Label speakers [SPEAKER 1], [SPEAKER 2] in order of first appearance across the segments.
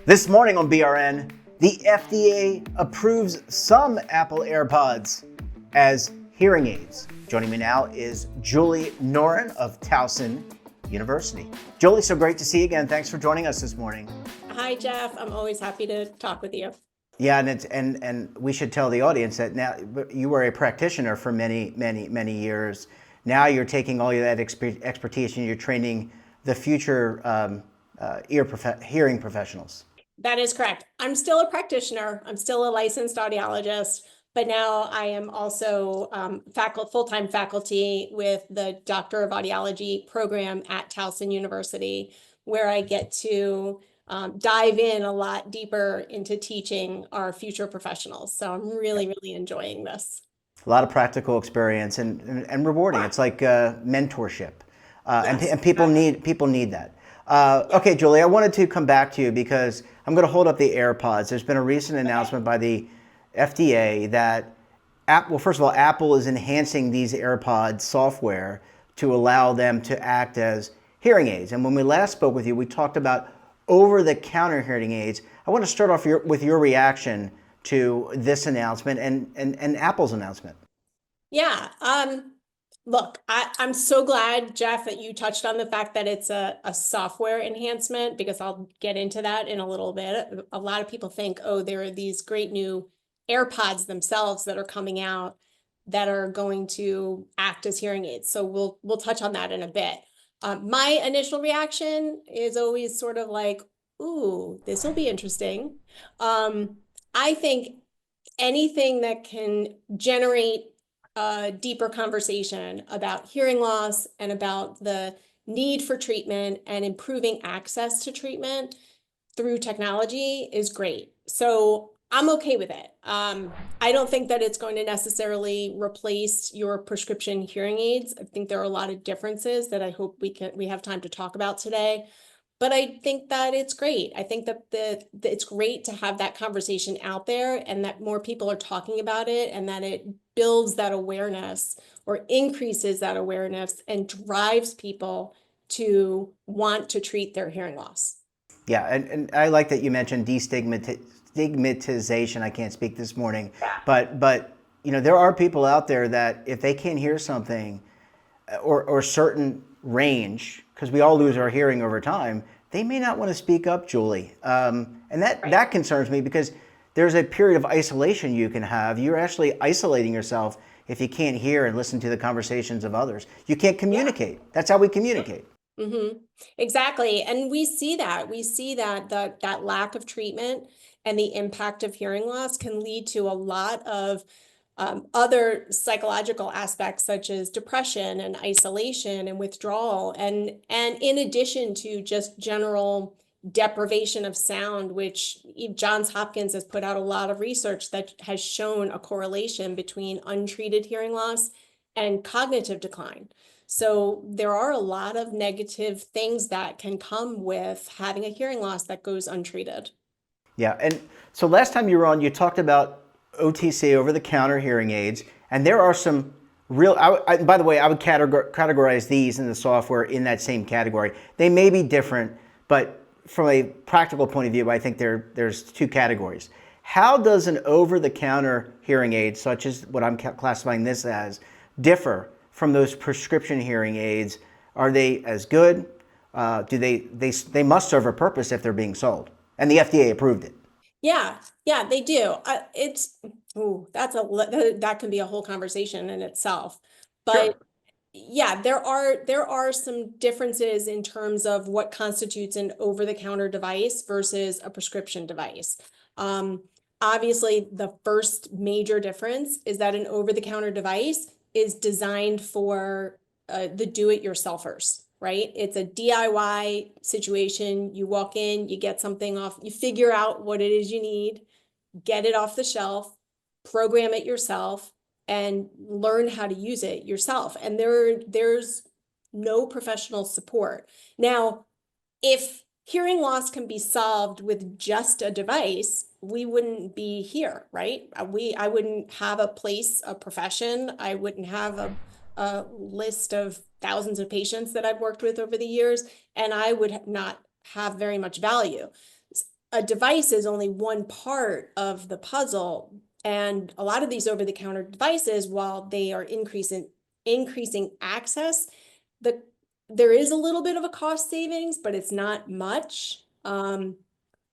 [SPEAKER 1] This morning on BRN, the FDA approves some Apple Airpods as hearing aids. Joining me now is Julie Norin of Towson University. Julie, so great to see you again. Thanks for joining us this morning.
[SPEAKER 2] Hi, Jeff. I'm always happy to talk with you.
[SPEAKER 1] Yeah, and we should tell the audience that now you were a practitioner for many years. Now you're taking all of that expertise and you're training the future hearing professionals.
[SPEAKER 2] That is correct. I'm still a practitioner. I'm still a licensed audiologist, but now I am also full-time faculty with the Doctor of Audiology program at Towson University, where I get to dive in a lot deeper into teaching our future professionals. So I'm really enjoying this.
[SPEAKER 1] A lot of practical experience and rewarding. It's like mentorship,
[SPEAKER 2] Yes,
[SPEAKER 1] and
[SPEAKER 2] exactly.
[SPEAKER 1] people need that. Okay, Julie, I wanted to come back to you because I'm going to hold up the AirPods. There's been a recent announcement by the FDA that well, first of all, Apple is enhancing these AirPods software to allow them to act as hearing aids. And when we last spoke with you, we talked about over-the-counter hearing aids. I want to start off with your reaction to this announcement and Apple's announcement.
[SPEAKER 2] Yeah. Look, I'm so glad, Jeff, that you touched on the fact that it's a software enhancement, because I'll get into that in a little bit. A lot of people think, oh, there are these great new AirPods themselves that are coming out that are going to act as hearing aids. So we'll touch on that in a bit. My initial reaction is always sort of like, ooh, this will be interesting. I think anything that can generate a deeper conversation about hearing loss and about the need for treatment and improving access to treatment through technology is great. So I'm okay with it. I don't think that it's going to necessarily replace your prescription hearing aids. I think there are a lot of differences that I hope we have time to talk about today. But I think that it's great. I think that it's great to have that conversation out there and that more people are talking about it and that it builds that awareness or increases that awareness and drives people to want to treat their hearing loss.
[SPEAKER 1] Yeah, and I like that you mentioned destigmatization. I can't speak this morning, but there are people out there that if they can't hear something or certain range, because we all lose our hearing over time, they may not want to speak up, Julie. And
[SPEAKER 2] Right.
[SPEAKER 1] that concerns me because there's a period of isolation you can have. You're actually isolating yourself if you can't hear and listen to the conversations of others. You can't
[SPEAKER 2] Yeah.
[SPEAKER 1] communicate. That's how we communicate.
[SPEAKER 2] Mm-hmm. Exactly. And we see that. We see that that lack of treatment and the impact of hearing loss can lead to a lot of other psychological aspects such as depression and isolation and withdrawal, and in addition to just general deprivation of sound, which Johns Hopkins has put out a lot of research that has shown a correlation between untreated hearing loss and cognitive decline. So there are a lot of negative things that can come with having a hearing loss that goes untreated.
[SPEAKER 1] Yeah, and so last time you were on, you talked about OTC, over-the-counter hearing aids, and there are some real. By the way, I would categorize these in the software in that same category. They may be different, but from a practical point of view, I think there's two categories. How does an over-the-counter hearing aid, such as what I'm classifying this as, differ from those prescription hearing aids? Are they as good? Do they must serve a purpose if they're being sold? And the FDA approved it.
[SPEAKER 2] Yeah, yeah, they do. It's ooh, that can be a whole conversation in itself. But
[SPEAKER 1] Sure.
[SPEAKER 2] yeah, there are some differences in terms of what constitutes an over-the-counter device versus a prescription device. Um, Obviously, the first major difference is that an over-the-counter device is designed for the do-it-yourselfers, right? It's a DIY situation. You walk in, you get something off, you figure out what it is you need, get it off the shelf, program it yourself, and learn how to use it yourself. And there's no professional support. Now, if hearing loss can be solved with just a device, we wouldn't be here, right? I wouldn't have a place, a profession. I wouldn't have a list of thousands of patients that I've worked with over the years, and I would not have very much value. a device is only one part of the puzzle. And a lot of these over-the-counter devices, while they are increasing access, the there is a little bit of a cost savings, but it's not much.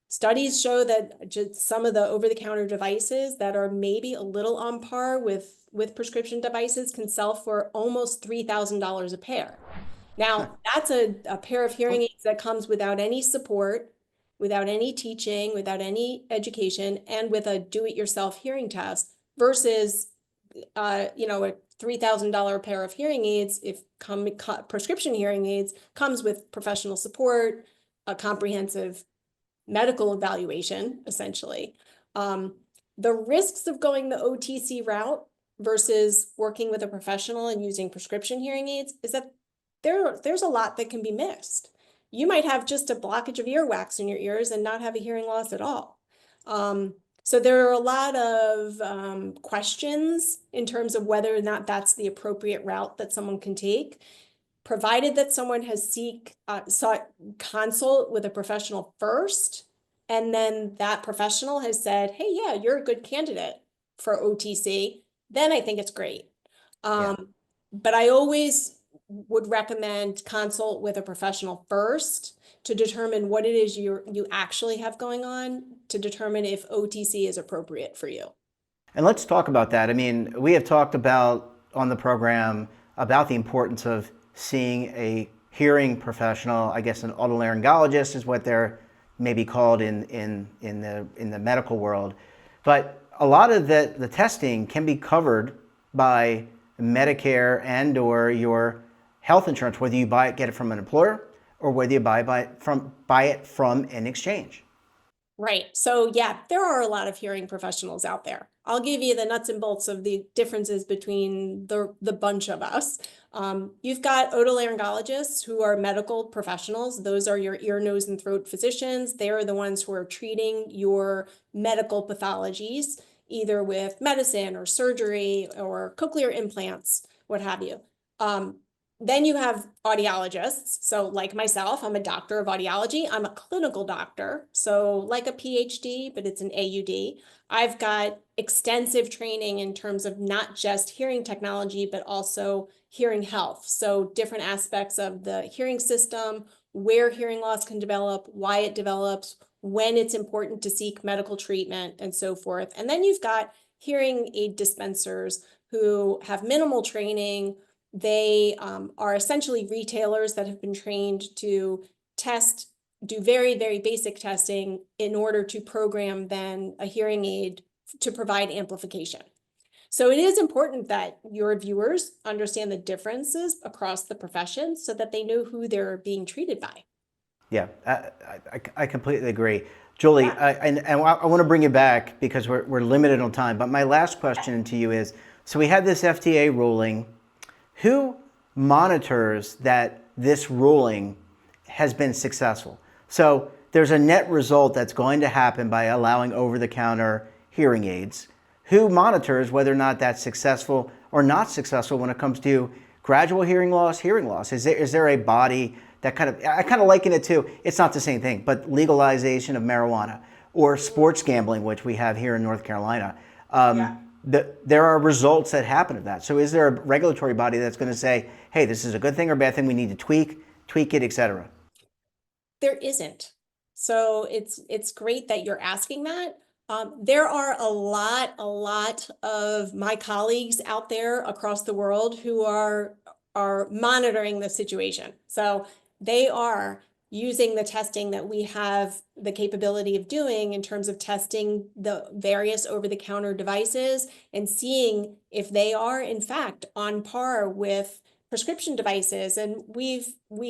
[SPEAKER 2] Studies show that just some of the over-the-counter devices that are maybe a little on par with prescription devices can sell for almost $3,000 a pair. Now, that's a pair of hearing aids that comes without any support, without any teaching, without any education, and with a do-it-yourself hearing test versus a $3,000 pair of hearing aids, if prescription hearing aids comes with professional support, a comprehensive medical evaluation, essentially. The risks of going the OTC route versus working with a professional and using prescription hearing aids is that there's a lot that can be missed. You might have just a blockage of earwax in your ears and not have a hearing loss at all. So there are a lot of questions in terms of whether or not that's the appropriate route that someone can take, provided that someone has sought consult with a professional first, and then that professional has said, hey, yeah, you're a good candidate for OTC, then I think it's great.
[SPEAKER 1] Yeah.
[SPEAKER 2] But I always would recommend consult with a professional first to determine what it is you actually have going on, to determine if OTC is appropriate for you.
[SPEAKER 1] And let's talk about that. I mean, we have talked about on the program about the importance of seeing a hearing professional. I guess an otolaryngologist is what they're maybe called in the medical world. But a lot of the testing can be covered by Medicare and or your health insurance, whether you get it from an employer or whether you buy it from an exchange.
[SPEAKER 2] Right. So yeah, there are a lot of hearing professionals out there. I'll give you the nuts and bolts of the differences between the bunch of us. You've got otolaryngologists who are medical professionals. Those are your ear, nose, and throat physicians. They are the ones who are treating your medical pathologies, either with medicine or surgery or cochlear implants, what have you. Then you have audiologists. So like myself, I'm a doctor of audiology. I'm a clinical doctor. So like a PhD, but it's an AUD. I've got extensive training in terms of not just hearing technology, but also hearing health. So different aspects of the hearing system, where hearing loss can develop, why it develops, when it's important to seek medical treatment, and so forth. And then you've got hearing aid dispensers who have minimal training. They are essentially retailers that have been trained to do very, very basic testing in order to program then a hearing aid to provide amplification. So it is important that your viewers understand the differences across the professions so that they know who they're being treated by.
[SPEAKER 1] Yeah, I completely agree. Julie,
[SPEAKER 2] Yeah.
[SPEAKER 1] I want to bring you back because we're limited on time. But my last question to you is, so we had this FDA ruling. Who monitors that this ruling has been successful? So there's a net result that's going to happen by allowing over-the-counter hearing aids. Who monitors whether or not that's successful or not successful when it comes to gradual hearing loss, hearing loss? Is there a body that I kind of liken it to, it's not the same thing, but legalization of marijuana or sports gambling, which we have here in North Carolina. There are results that happen of that. So is there a regulatory body that's going to say, hey, this is a good thing or bad thing, we need to tweak it, et cetera?
[SPEAKER 2] There isn't. So it's great that you're asking that. There are a lot of my colleagues out there across the world who are monitoring the situation. So they are using the testing that we have the capability of doing in terms of testing the various over-the-counter devices and seeing if they are in fact on par with prescription devices. And we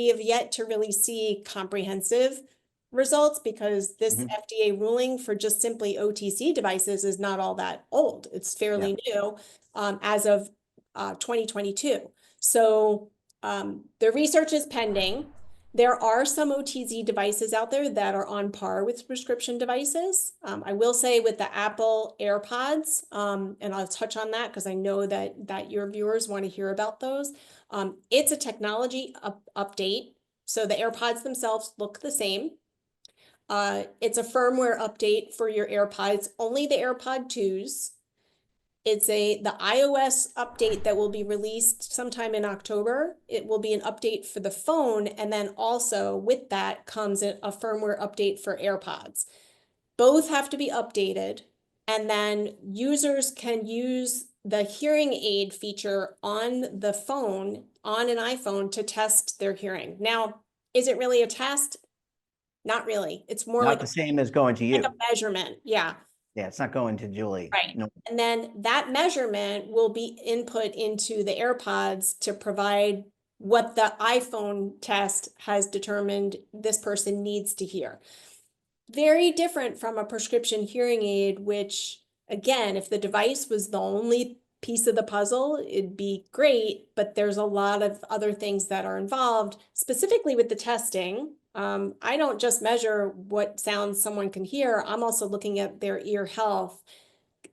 [SPEAKER 2] have yet to really see comprehensive results because this FDA ruling for just simply OTC devices is not all that old. It's fairly new as of 2022. So the research is pending. There are some OTC devices out there that are on par with prescription devices. I will say with the Apple Airpods, and I'll touch on that because I know that your viewers want to hear about those. It's a technology update. So the AirPods themselves look the same. It's a firmware update for your AirPods, only the AirPod 2s. It's the iOS update that will be released sometime in October. It will be an update for the phone, and then also with that comes a firmware update for AirPods. Both have to be updated, and then users can use the hearing aid feature on the phone, on an iPhone, to test their hearing. Now, is it really a test? Not really. It's more
[SPEAKER 1] Not
[SPEAKER 2] like
[SPEAKER 1] the same as going to
[SPEAKER 2] like
[SPEAKER 1] you.
[SPEAKER 2] a measurement. Yeah.
[SPEAKER 1] Yeah, it's not going to Julie.
[SPEAKER 2] Right.
[SPEAKER 1] No.
[SPEAKER 2] And then that measurement will be input into the AirPods to provide what the iPhone test has determined this person needs to hear. Very different from a prescription hearing aid, which, again, if the device was the only piece of the puzzle, it'd be great, but there's a lot of other things that are involved, specifically with the testing. I don't just measure what sounds someone can hear. I'm also looking at their ear health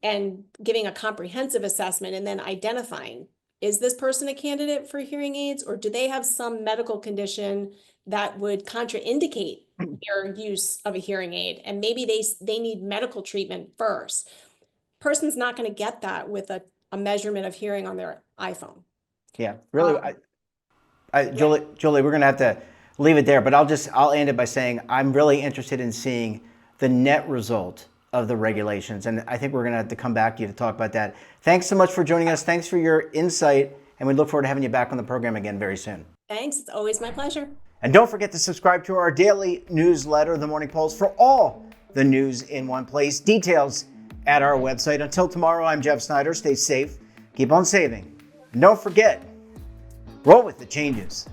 [SPEAKER 2] and giving a comprehensive assessment and then identifying, is this person a candidate for hearing aids, or do they have some medical condition that would contraindicate their use of a hearing aid? And maybe they need medical treatment first. Person's not going to get that with a measurement of hearing on their iPhone.
[SPEAKER 1] Yeah, really.
[SPEAKER 2] Yeah.
[SPEAKER 1] Julie, we're gonna have to leave it there, but I'll end it by saying I'm really interested in seeing the net result of the regulations, and I think we're gonna have to come back to you to talk about that. Thanks so much for joining us. Thanks for your insight, and we look forward to having you back on the program again very soon.
[SPEAKER 2] Thanks. It's always my pleasure.
[SPEAKER 1] And don't forget to subscribe to our daily newsletter, The Morning Pulse, for all the news in one place. Details at our website. Until tomorrow, I'm Jeff Snyder. Stay safe, keep on saving, and don't forget, roll with the changes.